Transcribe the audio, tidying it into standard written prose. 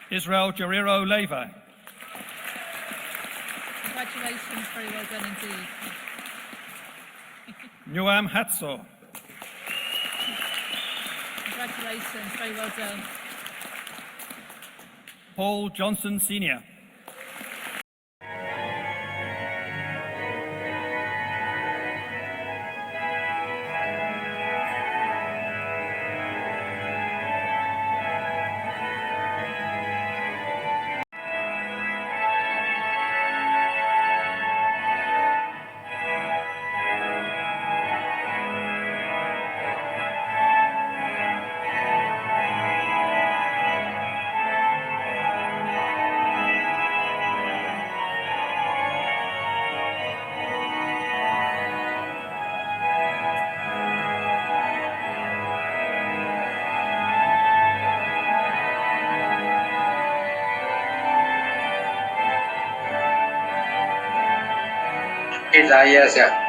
Israel Guerrero Leva. Congratulations, very well done indeed. Nuam Hatso. Congratulations, very well done. Paul Johnson Sr. Isaiah